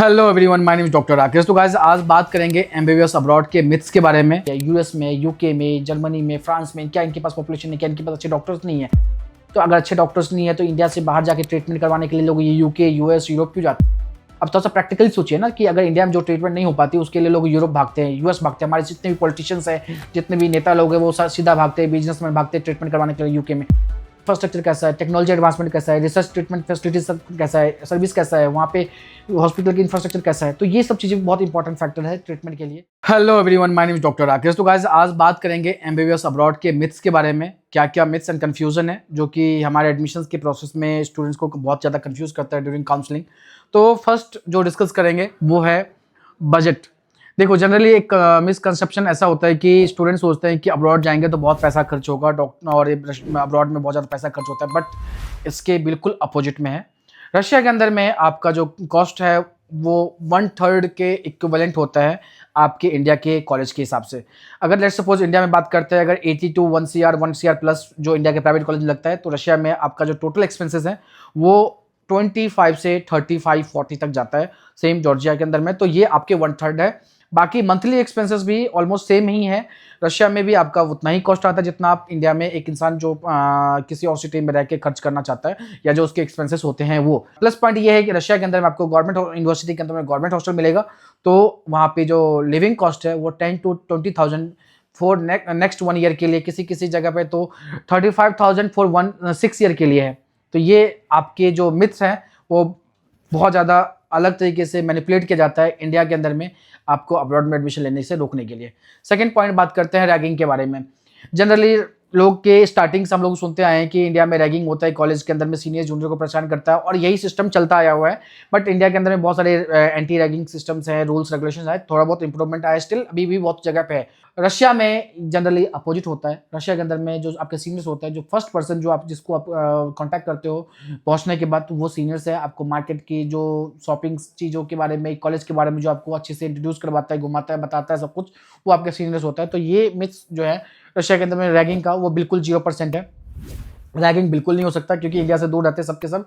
Hello everyone, my name is doctor Rakesh. तो guys आज बात करेंगे एमबीबीएस अब्रॉड के मिथ्स के बारे में। यूएस में, यूके में, जर्मनी में, फ्रांस में क्या इनके पास पॉपुलेशन है, क्या इनके पास अच्छे डॉक्टर्स नहीं है? तो अगर अच्छे डॉक्टर्स नहीं है तो इंडिया से बाहर जाके ट्रीटमेंट करवाने के लिए लोग ये यूके, यूएस, यूरोप क्यों जाते हैं? अब थोड़ा सा प्रैक्टिकली सोचिए ना कि अगर इंडिया में जो ट्रीटमेंट नहीं हो पाती उसके लिए लोग यूरोप भागते हैं, यूएस भागते हैं। हमारे जितने भी पॉलिटिशियंस हैं, जितने भी नेता लोग हैं, वो सीधा भागते हैं, बिजनेसमैन भागते हैं ट्रीटमेंट करवाने के लिए यूके में। इंफ्रास्ट्रक्चर कैसा है, टेक्नोलॉजी एडवांसमेंट कैसा है, रिसर्च ट्रीटमेंट फैसिलिटीज कैसा है, सर्विस कैसा है, वहाँ पे हॉस्पिटल की इंफ्रास्ट्रक्चर कैसा है। तो ये सब चीज़ें बहुत इंपॉर्टेंट फैक्टर है ट्रीटमेंट के लिए। Hello everyone, my name is doctor Rakesh. तो गाइस आज बात करेंगे एमबीबीएस अब्रॉड के मिथ्स के बारे में। क्या क्या मिथ्स एंड कंफ्यूजन है जो कि हमारे एडमिशन्स के प्रोसेस में स्टूडेंट्स को बहुत ज़्यादा कंफ्यूज करता है ड्यूरिंग काउंसलिंग। तो फर्स्ट जो डिस्कस करेंगे वो है बजट। देखो, जनरली एक मिसकंसेप्शन ऐसा होता है कि स्टूडेंट सोचते हैं कि अब्रॉड जाएंगे तो बहुत पैसा खर्च होगा, डॉक्टर और अब्रॉड में बहुत ज़्यादा पैसा खर्च होता है, बट इसके बिल्कुल अपोजिट में है। रशिया के अंदर में आपका जो कॉस्ट है वो 1/3 के इक्विवेलेंट होता है आपके इंडिया के कॉलेज के हिसाब से। अगर लेट्स सपोज इंडिया में बात करते हैं, अगर 80 to 1 CR प्लस जो इंडिया के प्राइवेट कॉलेज में लगता है, तो रशिया में आपका जो टोटल एक्सपेंसेस है वो 25 से 35-40 तक जाता है, सेम जॉर्जिया के अंदर में। तो ये आपके 1/3 है। बाकी मंथली एक्सपेंसेस भी ऑलमोस्ट सेम ही है। रशिया में भी आपका उतना ही कॉस्ट आता है जितना आप इंडिया में एक इंसान जो किसी और सिटी में रह के खर्च करना चाहता है या जो उसके एक्सपेंसेस होते हैं वो। प्लस पॉइंट ये है कि रशिया के अंदर में आपको गवर्नमेंट यूनिवर्सिटी के अंदर में गवर्नमेंट हॉस्टल मिलेगा, तो वहाँ पे जो लिविंग कॉस्ट है वो 10 to 20,000 फॉर नेक्स्ट 1 ईयर के लिए, किसी किसी जगह पे तो 35,000 फॉर 6 ईयर के लिए है। तो ये आपके जो मिथ्स हैं वो बहुत ज़्यादा अलग तरीके से मैनिपुलेट किया जाता है इंडिया के अंदर में आपको अब्रॉड में एडमिशन लेने से रोकने के लिए। सेकंड पॉइंट बात करते हैं रैगिंग के बारे में। जनरली लोग के स्टार्टिंग से हम लोग सुनते आए हैं कि इंडिया में रैगिंग होता है, कॉलेज के अंदर में सीनियर जूनियर को परेशान करता है और यही सिस्टम चलता आया हुआ है। बट इंडिया के अंदर में बहुत सारे एंटी रैगिंग सिस्टम्स हैं, रूल्स रेगुलेशन है, थोड़ा बहुत इंप्रूवमेंट आया, स्टिल अभी भी बहुत जगह पे है। रशिया में जनरली अपोजिट होता है। रशिया के अंदर में जो आपके सीनियर्स होता है, जो फर्स्ट पर्सन जो आप जिसको आप कांटेक्ट करते हो पहुंचने के बाद, तो वो सीनियर्स है। आपको मार्केट की जो शॉपिंग चीज़ों के बारे में, कॉलेज के बारे में जो आपको अच्छे से इंट्रोड्यूस करवाता है, घुमाता है, बताता है सब कुछ, वो आपके सीनियर्स होता है। तो ये मिथ्स जो है रशिया के अंदर में रैगिंग का, वो बिल्कुल 0% है। रैगिंग बिल्कुल नहीं हो सकता क्योंकि इंडिया से दूर रहते हैं सबके सब।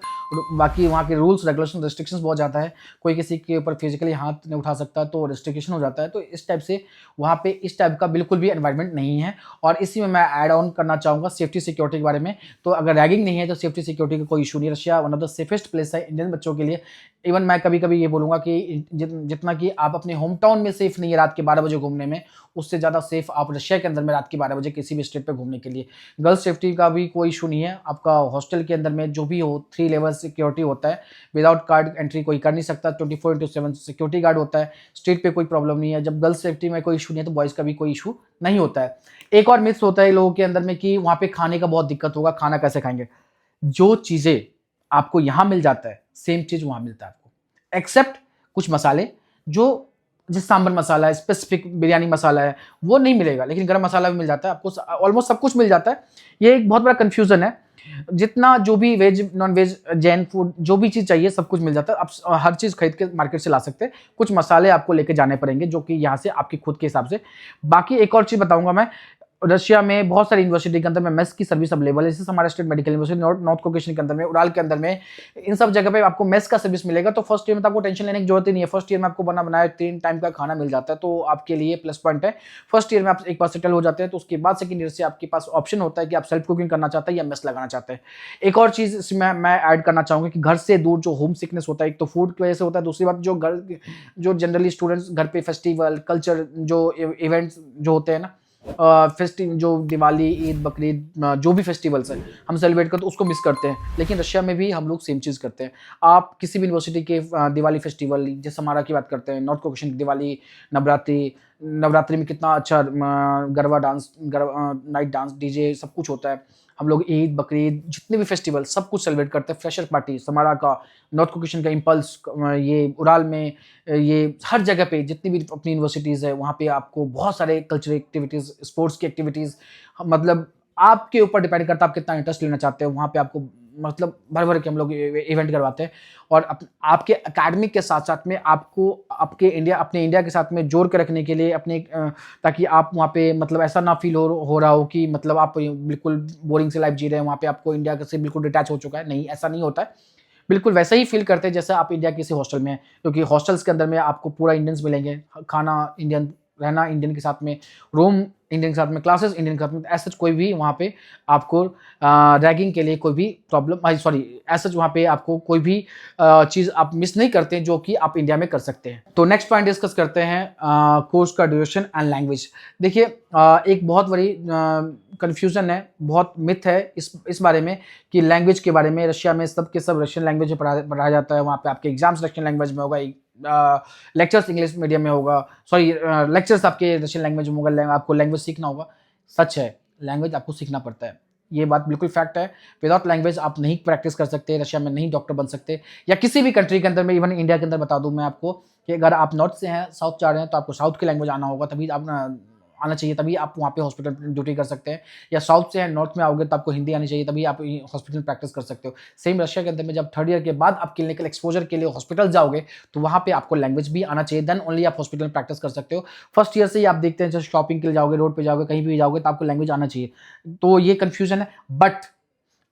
बाकी वहाँ के रूल्स रेगुलेशन रिस्ट्रिक्शंस बहुत ज़्यादा है, कोई किसी के ऊपर फिजिकली हाथ नहीं उठा सकता, तो रिस्ट्रिक्शन हो जाता है। तो इस टाइप से वहाँ पे इस टाइप का बिल्कुल भी एनवायरनमेंट नहीं है। और इसी में मैं ऐड ऑन करना चाहूँगा सेफ्टी सिक्योरिटी के बारे में। तो अगर रैगिंग नहीं है तो सेफ्टी सिक्योरिटी का कोई इशू नहीं। Russia one of the safest place है इंडियन बच्चों के लिए। इवन मैं कभी कभी ये बोलूँगा कि जितना कि आप अपने होम टाउन में सेफ नहीं है रात के 12 बजे घूमने में, उससे ज़्यादा सेफ आप रशिया के अंदर में रात के 12 बजे किसी भी स्टेट पे घूमने के लिए। गर्ल्स सेफ्टी का भी कोई इशू नहीं है। आपका हॉस्टल के अंदर में जो भी हो 3 लेवल सिक्योरिटी होता है, विदाउट कार्ड एंट्री कोई कर नहीं सकता, 24/7 सिक्योरिटी गार्ड होता है। स्ट्रीट पे कोई प्रॉब्लम नहीं है। जब गर्ल्स सेफ्टी में कोई इशू नहीं है तो बॉयज़ का भी कोई इशू नहीं होता है। एक और मिथ्स होता है लोगों के अंदर में कि वहाँ पे खाने का बहुत दिक्कत होगा, खाना कैसे खाएंगे? जो चीज़ें आपको यहाँ मिल जाता है सेम चीज़ वहाँ मिलता है आपको, एक्सेप्ट कुछ मसाले जो जैसे सांभर मसाला है, स्पेसिफिक बिरयानी मसाला है, वो नहीं मिलेगा, लेकिन गरम मसाला भी मिल जाता है आपको। ऑलमोस्ट सब कुछ मिल जाता है। ये एक बहुत बड़ा कन्फ्यूजन है। जितना जो भी veg non veg Jain food जो भी चीज़ चाहिए सब कुछ मिल जाता है। आप हर चीज़ खरीद के मार्केट से ला सकते हैं। कुछ मसाले आपको लेके जाने पड़ेंगे जो कि यहाँ से आपके खुद के हिसाब से। बाकी एक और चीज़ बताऊंगा मैं, रशिया में बहुत सारी यूनिवर्सिटी के अंदर में मेस की सर्विस अवेलेबल है। जैसे हमारा स्टेट मेडिकल यूनिवर्सिटी, नॉर्थ कोकेशन के अंदर में, उराल के अंदर में, इन सब जगह पे आपको मेस का सर्विस मिलेगा। तो फर्स्ट ईयर में तो आपको टेंशन लेने की जरूरत ही नहीं है। फर्स्ट ईयर में आपको बना बनाया 3 टाइम का खाना मिल जाता है, तो आपके लिए प्लस पॉइंट है। फर्स्ट ईयर में आप एक बार सेटल हो जाते हैं तो उसके बाद सेकंड ईयर से आपके पास ऑप्शन होता है कि आप सेल्फ कुकिंग करना चाहते हैं या मेस लगाना चाहते हैं। एक और चीज़ इसमें मैं ऐड करना चाहूँगा कि घर से दूर जो होम सिकनेस होता है, एक तो फूड की वजह से होता है, दूसरी बात जो जनरली स्टूडेंट्स घर पे फेस्टिवल कल्चर जो इवेंट्स जो होते हैं ना, फेस्टिव जो दिवाली, ईद, बकरीद, जो भी फेस्टिवल्स हैं हम सेलिब्रेट करते हैं उसको मिस करते हैं। लेकिन रशिया में भी हम लोग सेम चीज़ करते हैं। आप किसी भी यूनिवर्सिटी के दिवाली फेस्टिवल, जैसे हमारा की बात करते हैं नॉर्थ कोकेशन की दिवाली, नवरात्रि में कितना अच्छा garba dance, night dance, DJ सब कुछ होता है। हम लोग ईद, बकरीद, जितने भी फेस्टिवल सब कुछ सेलिब्रेट करते हैं। फ्रेशर पार्टी समारा का, नॉर्थ कोकेशन का इम्पल्स, ये उराल में, ये हर जगह पे जितनी भी अपनी यूनिवर्सिटीज़ है वहाँ पे आपको बहुत सारे कल्चरल एक्टिविटीज़, स्पोर्ट्स की एक्टिविटीज़, मतलब आपके ऊपर डिपेंड करता है आप कितना इंटरेस्ट लेना चाहते हो। वहाँ पे आपको मतलब भर भर के हम लोग इवेंट करवाते हैं। और आपके एकेडमिक के साथ साथ में आपको अपने इंडिया के साथ में जोड़ के रखने के लिए ताकि आप वहाँ पे मतलब ऐसा ना फील हो रहा हो कि मतलब आप बिल्कुल बोरिंग से लाइफ जी रहे हैं, वहाँ पे आपको इंडिया से बिल्कुल डिटैच हो चुका है। नहीं, ऐसा नहीं होता है। बिल्कुल वैसा ही फ़ील करते हैं जैसे आप इंडिया के किसी हॉस्टल में हैं, क्योंकि हॉस्टल्स के अंदर में आपको पूरा इंडियंस मिलेंगे, खाना इंडियन, रहना इंडियन के साथ में, रूम इंडियन के साथ में, क्लासेस इंडियन के साथ में, ऐसा कोई भी वहाँ पे आपको रैगिंग के लिए कोई भी प्रॉब्लम, सॉरी, ऐसा वहाँ पे आपको कोई भी चीज़ आप मिस नहीं करते जो कि आप इंडिया में कर सकते हैं। तो नेक्स्ट पॉइंट डिस्कस करते हैं कोर्स का ड्यूरेशन एंड लैंग्वेज। देखिए एक बहुत बड़ी कन्फ्यूज़न है, बहुत मिथ है इस बारे में कि लैंग्वेज के बारे में। रशिया में सब के सब रशियन लैंग्वेज में पढ़ाया जाता है, वहाँ पे आपके एग्जाम्स रशियन लैंग्वेज में होगा, लेक्चर्स इंग्लिश मीडियम में होगा, सॉरी लेक्चर्स आपके रशियन लैंग्वेज में होगा, आपको लैंग्वेज सीखना होगा। सच है, लैंग्वेज आपको सीखना पड़ता है, ये बात बिल्कुल फैक्ट है। विदाउट लैंग्वेज आप नहीं प्रैक्टिस कर सकते, रशिया में नहीं डॉक्टर बन सकते, या किसी भी कंट्री के अंदर में, इवन इंडिया के अंदर बता दूं मैं आपको कि अगर आप नॉर्थ से हैं, साउथ जा रहे हैं, तो आपको साउथ की लैंग्वेज आना होगा, तभी आप आना चाहिए, तभी आप वहाँ पे हॉस्पिटल ड्यूटी कर सकते हैं। या साउथ से हैं, नॉर्थ में आओगे तो आपको हिंदी आनी चाहिए, तभी आप हॉस्पिटल प्रैक्टिस कर सकते हो। सेम रशिया के अंदर में जब थर्ड ईयर के बाद आप क्लिनिकल एक्सपोजर के लिए हॉस्पिटल जाओगे, तो वहाँ पे आपको लैंग्वेज भी आना चाहिए, देन ओनली आप हॉस्पिटल में प्रैक्टिस कर सकते हो। फर्स्ट ईयर से ही आप देखते हैं, जब शॉपिंग के लिए जाओगे, रोड पर जाओगे, कहीं भी जाओगे, तो आपको लैंग्वेज आना चाहिए। तो ये कन्फ्यूजन है, बट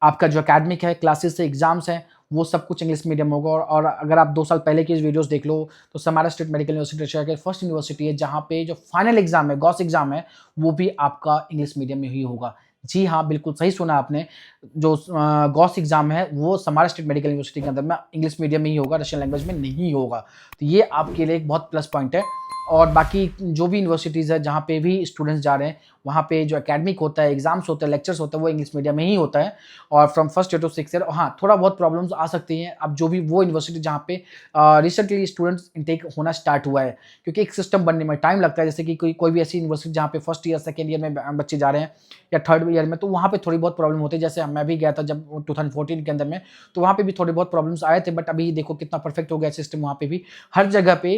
आपका जो एकेडमिक है, क्लासेस से एग्जाम्स हैं, वो सब कुछ इंग्लिश मीडियम होगा। और अगर आप 2 साल पहले की वीडियोस देख लो, तो Samara state medical university Russia के फर्स्ट यूनिवर्सिटी है जहाँ पे जो फाइनल एग्जाम है, गॉस एग्जाम है, वो भी आपका इंग्लिश मीडियम में ही होगा। जी हाँ, बिल्कुल सही सुना आपने, जो गॉस एग्जाम है वो समारा स्टेट मेडिकल यूनिवर्सिटी के अंदर में इंग्लिश मीडियम में ही होगा, रशियन लैंग्वेज में नहीं होगा। तो ये आपके लिए एक बहुत प्लस पॉइंट है। और बाकी जो भी यूनिवर्सिटीज़ है जहाँ पे भी स्टूडेंट्स जा रहे हैं, वहाँ पे जो एकेडमिक होता है, एग्जाम्स होते हैं, लेक्चर्स होते हैं, वो इंग्लिश मीडियम में ही होता है। और from first year to six year, हाँ, थोड़ा बहुत प्रॉब्लम्स आ सकती हैं। अब जो भी वो यूनिवर्सिटी जहाँ पे रिसेंटली स्टूडेंट्स इनटेक होना स्टार्ट हुआ है, क्योंकि एक सिस्टम बनने में टाइम लगता है, जैसे कि कोई भी ऐसी यूनिवर्सिटी जहाँ पे फर्स्ट ईयर सेकेंड ईयर में बच्चे जा रहे हैं, या थर्ड ईयर में, तो वहाँ पे थोड़ी बहुत प्रॉब्लम होती है। जैसे मैं भी गया था जब 2014 के अंदर में, तो वहाँ पे भी थोड़ी बहुत प्रॉब्लम्स आए थे, बट अभी देखो कितना परफेक्ट हो गया सिस्टम। वहाँ पे भी हर जगह पे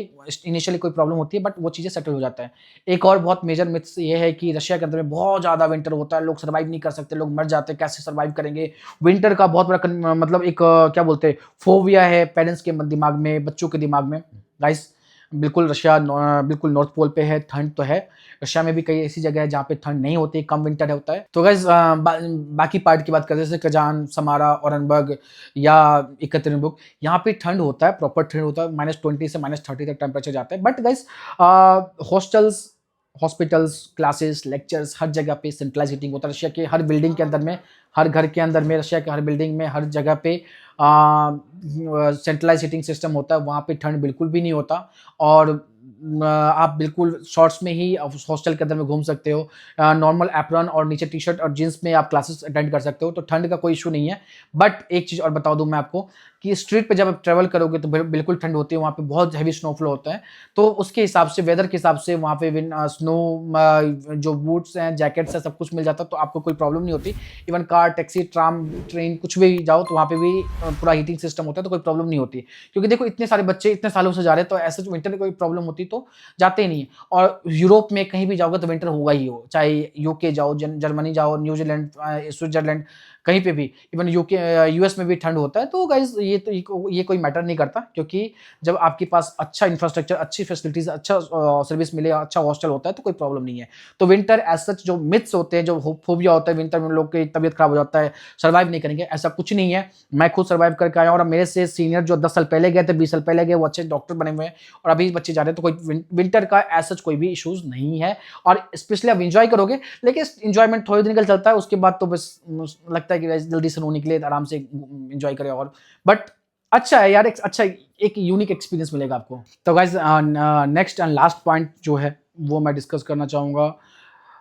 इनिशियली कोई प्रॉब्लम होती है, बट वो चीज़ें सेटल हो जाता है। एक और बहुत मेजर मिथ्स ये है कि रशिया के अंदर में बहुत ज़्यादा विंटर होता है, लोग सर्वाइव नहीं कर सकते, लोग मर जाते हैं, कैसे सर्वाइव करेंगे। विंटर का बहुत बड़ा मतलब एक क्या बोलते हैं, फोबिया है पेरेंट्स के दिमाग में, बच्चों के दिमाग में। गाइस, बिल्कुल रशिया बिल्कुल नॉर्थ पोल पे है, ठंड तो है। रशिया में भी कई ऐसी जगह है जहाँ पे ठंड नहीं होती, कम विंटर होता है। तो गाइस बाकी पार्ट की बात करते हैं, जैसे कजान, समारा, ओरेनबर्ग या एकत्रिनबुर्ग, यहाँ पे ठंड होता है, प्रॉपर ठंड होता है, -20 से -30 तक टेम्परेचर जाता है। But guys hostels, hospitals, classes, lectures, हर जगह पे सेंट्रलाइज हीटिंग होता है। रशिया के हर बिल्डिंग के अंदर में, हर घर के अंदर में, रशिया के हर बिल्डिंग में, हर जगह पे सेंट्रलाइज हीटिंग सिस्टम होता है। वहाँ पे ठंड बिल्कुल भी नहीं होता। और आप बिल्कुल शॉर्ट्स में ही हॉस्टल के अंदर में घूम सकते हो, नॉर्मल एप्रॉन और नीचे टी शर्ट और जीन्स में आप क्लासेस अटेंड कर सकते हो, तो ठंड का कोई इशू नहीं है। बट एक चीज़ और बता दूं मैं आपको कि स्ट्रीट पे जब आप ट्रैवल करोगे तो बिल्कुल ठंड होती है, वहाँ पे बहुत हैवी स्नोफॉल होता है। तो उसके हिसाब से, वेदर के हिसाब से वहाँ पे स्नो जो बूट्स हैं, जैकेट्स हैं, सब कुछ मिल जाता है, तो आपको कोई प्रॉब्लम नहीं होती। Even car, taxi, tram, train, कुछ भी जाओ तो वहाँ पे भी पूरा हीटिंग सिस्टम होता है, तो कोई प्रॉब्लम नहीं होती। क्योंकि देखो इतने सारे बच्चे इतने सालों से जा रहे हैं, तो ऐसे विंटर में कोई प्रॉब्लम होती तो जाते ही नहीं। और यूरोप में कहीं भी जाओगे तो विंटर होगा ही हो, चाहे यूके जाओ, जर्मनी जाओ, न्यूजीलैंड, स्विट्जरलैंड, कहीं पे भी, इवन यूके, यूएस में भी ठंड होता है। तो गाइज ये कोई मैटर नहीं करता, क्योंकि जब आपके पास अच्छा इंफ्रास्ट्रक्चर, अच्छी फैसिलिटीज, अच्छा सर्विस मिले, अच्छा हॉस्टल होता है, तो कोई प्रॉब्लम नहीं है। तो विंटर एज सच जो मिथ्स होते हैं, जो फोबिया होता है, विंटर में लोग की तबीयत खराब हो जाता है, सर्वाइव नहीं करेंगे, ऐसा कुछ नहीं है। मैं खुद सर्वाइव करके आया हूं, और मेरे से सीनियर जो 10 साल पहले गए थे, 20 साल पहले गए, वो अच्छे डॉक्टर बने हुए हैं, और अभी बच्चे जा रहे हैं। तो कोई विंटर का एज सच कोई भी इशूज नहीं है। और स्पेशली आप इंजॉय करोगे, लेकिन इंजॉयमेंट थोड़ी दिन निकल चलता है, उसके बाद तो बस लगता है कि जल्दी से निकले, आराम से एंजॉय करें। और बट अच्छा है यार, एक यूनिक एक्सपीरियंस मिलेगा आपको। तो guys next and last point जो है वो मैं डिस्कस करना चाहूँगा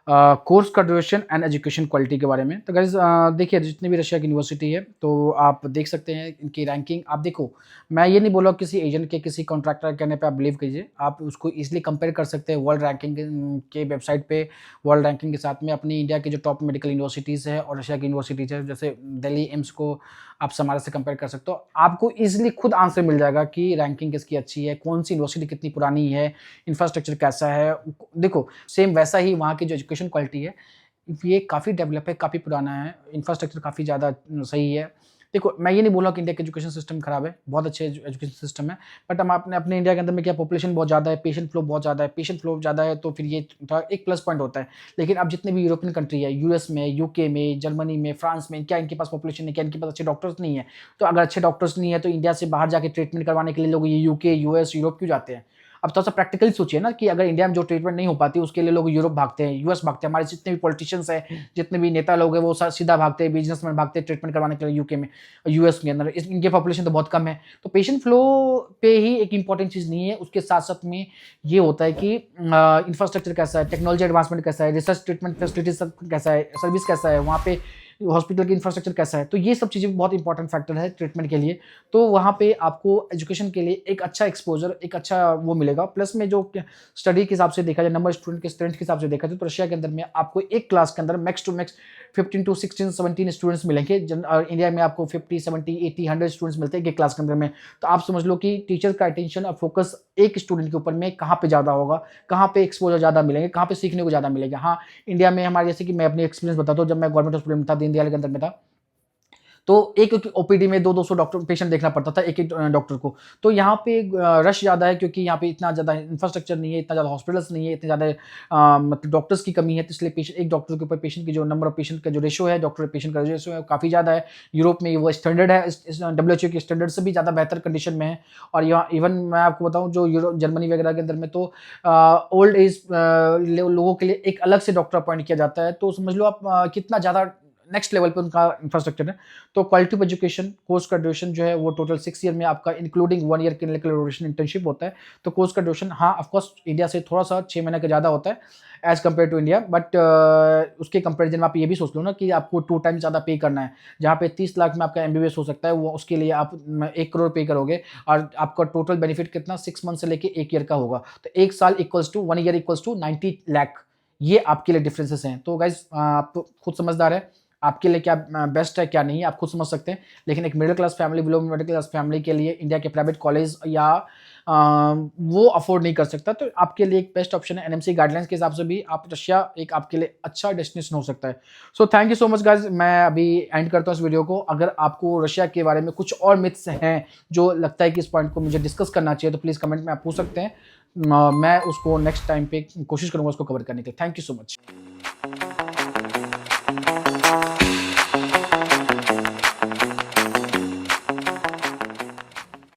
कोर्स का ड्यूरेशन एंड एजुकेशन क्वालिटी के बारे में। तो गाइज देखिए, जितनी भी रशिया की यूनिवर्सिटी है, तो आप देख सकते हैं इनकी रैंकिंग। आप देखो, मैं ये नहीं बोला किसी एजेंट के, किसी कॉन्ट्रैक्टर कहने पे आप बिलीव कीजिए, आप उसको इजीली कंपेयर कर सकते हैं वर्ल्ड रैंकिंग के वेबसाइट पे। वर्ल्ड रैंकिंग के साथ में अपनी इंडिया की जो टॉप मेडिकल यूनिवर्सिटीज़ है और रशिया की यूनिवर्सिटीज़ है, जैसे दिल्ली एम्स को आप समारा से कंपेयर कर सकते हो। आपको इजीली खुद आंसर मिल जाएगा कि रैंकिंग किसकी अच्छी है, कौन सी यूनिवर्सिटी कितनी पुरानी है, इंफ्रास्ट्रक्चर कैसा है। देखो सेम वैसा ही वहाँ की जो एजुकेशन क्वालिटी है, ये काफ़ी डेवलप है, काफ़ी पुराना है, इंफ्रास्ट्रक्चर काफ़ी ज़्यादा सही है। देखो, मैं ये नहीं बोल रहा कि इंडिया का एजुकेशन सिस्टम खराब है, बहुत अच्छे एजुकेशन सिस्टम है, बट हम अपने अपने इंडिया के अंदर में क्या पॉपुलेशन बहुत ज़्यादा है, पेशेंट फ्लो बहुत ज़्यादा है, पेशेंट फ्लो ज़्यादा है तो फिर ये थोड़ा एक प्लस पॉइंट होता है। लेकिन अब जितने भी यूरोपियन कंट्री है, यूएस में, यूके में, जर्मनी में, फ्रांस में, क्या इनके पास पॉपुलेशन है, क्या इनके पास अच्छे डॉक्टर्स नहीं है? तो अगर अच्छे डॉक्टर्स नहीं है तो इंडिया से बाहर जाके ट्रीटमेंट करवाने के लिए लोग ये यूके, यूएस, यूरोप क्यों जाते हैं? अब थोड़ा सा प्रैक्टिकली सोचिए ना कि अगर इंडिया में जो ट्रीटमेंट नहीं हो पाती उसके लिए लोग यूरोप भागते हैं, यूएस भागते हैं। हमारे जितने भी पॉलिटिशियंस हैं, जितने भी नेता लोग हैं, वो सीधा भागते हैं, बिजनेसमैन भागते हैं ट्रीटमेंट करवाने के लिए यूके में, यूएस के अंदर। इनके पॉपुलेशन तो बहुत कम है, तो पेशेंट फ्लो पे ही एक इंपॉर्टेंट चीज़ नहीं है, उसके साथ साथ में ये होता है कि इंफ्रास्ट्रक्चर कैसा है, टेक्नोलॉजी एडवांसमेंट कैसा है, रिसर्च ट्रीटमेंट फैसिलिटीज कैसा है, सर्विस कैसा है वहाँ पे, हॉस्पिटल की इंफ्रास्ट्रक्चर कैसा है। तो ये सब चीज़ें बहुत इंपॉर्टेंट फैक्टर है ट्रीटमेंट के लिए। तो वहाँ पे आपको एजुकेशन के लिए एक अच्छा एक्सपोजर, एक अच्छा वो मिलेगा। प्लस में जो स्टडी के हिसाब से देखा जाए, नंबर स्टूडेंट के स्ट्रेंथ के हिसाब से देखा जाए, तो रशिया के अंदर में आपको एक क्लास के अंदर max to max 15 to 16 17 students मिलेंगे। और इंडिया में आपको 50 70 80 100 स्टूडेंट्स मिलते हैं एक क्लास के अंदर में। तो आप समझ लो कि टीचर का अटेंशन और फोकस एक स्टूडेंट के ऊपर में कहाँ पे ज़्यादा होगा, कहाँ पे एक्सपोजर ज़्यादा मिलेंगे, कहाँ पे सीखने को ज़्यादा मिलेगा। हाँ, इंडिया में हमारे, जैसे कि मैं अपनी एक्सपीरियंस बताता हूँ, जब मैं गवर्नमेंट हॉस्पिटल में था, दीनदयाल के अंदर में था, तो एक ओपीडी में 200 डॉक्टर पेशेंट देखना पड़ता था, एक डॉक्टर को। तो यहाँ पे रश ज़्यादा है क्योंकि यहाँ पे इतना ज़्यादा इंफ्रास्ट्रक्चर नहीं है, इतना ज़्यादा हॉस्पिटल्स नहीं है, इतने ज़्यादा मतलब डॉक्टर्स की कमी है। तो इसलिए पेशेंट, एक डॉक्टर के ऊपर पेशेंट की जो नंबर ऑफ पेशेंट का जो रेशो है, डॉक्टर पेशेंट का रेशो है, काफ़ी ज़्यादा है। यूरोप में वो स्टैंडर्ड है, इस WHO के स्टैंडर्ड से भी ज़्यादा बेहतर कंडीशन में है। और यहाँ इवन मैं आपको बताऊँ, जो यूरोप जर्मनी वगैरह के अंदर में तो ओल्ड एज लोगों के लिए एक अलग से डॉक्टर अपॉइंट किया जाता है। तो समझ लो आप कितना ज़्यादा नेक्स्ट लेवल पे उनका इंफ्रास्ट्रक्चर है। तो क्वालिटी ऑफ एजुकेशन, कोर्स का ड्यूरेशन जो है वो टोटल 6 ईयर में आपका including 1 year clinical duration internship होता है। तो कोर्स का ड्यूरेशन, हाँ ऑफ कोर्स इंडिया से थोड़ा सा 6 महीने का ज़्यादा होता है as compare to India, but उसके कंपेरिजन में आप ये भी सोच लो ना कि आपको 2 टाइम ज़्यादा पे करना है। जहाँ पे 30 लाख में आपका MBBS हो सकता है, वो उसके लिए आप 1 करोड़ पे करोगे, और आपका टोटल बेनिफिट कितना 6 मंथ से लेके 1 ईयर का होगा। तो 1 साल equals to 1 year equals to 90 lakh. ये आपके लिए डिफरेंसेस हैं। तो गाइज आप खुद समझदार है, आपके लिए क्या बेस्ट है क्या नहीं है आप खुद समझ सकते हैं। लेकिन एक middle class family, below middle class family के लिए इंडिया के प्राइवेट कॉलेज या वो अफोर्ड नहीं कर सकता, तो आपके लिए एक बेस्ट ऑप्शन है NMC गाइडलाइंस के हिसाब से भी आप रशिया एक आपके लिए अच्छा डेस्टिनेशन हो सकता है। So thank you so much guys. मैं अभी एंड करता हूँ इस वीडियो को। अगर आपको रशिया के बारे में कुछ और मिथ्स हैं जो लगता है कि इस पॉइंट को मुझे डिस्कस करना चाहिए, तो प्लीज़ कमेंट में आप पूछ सकते हैं। मैं उसको नेक्स्ट टाइम पे कोशिश करूँगा उसको कवर करने की। Thank you so much.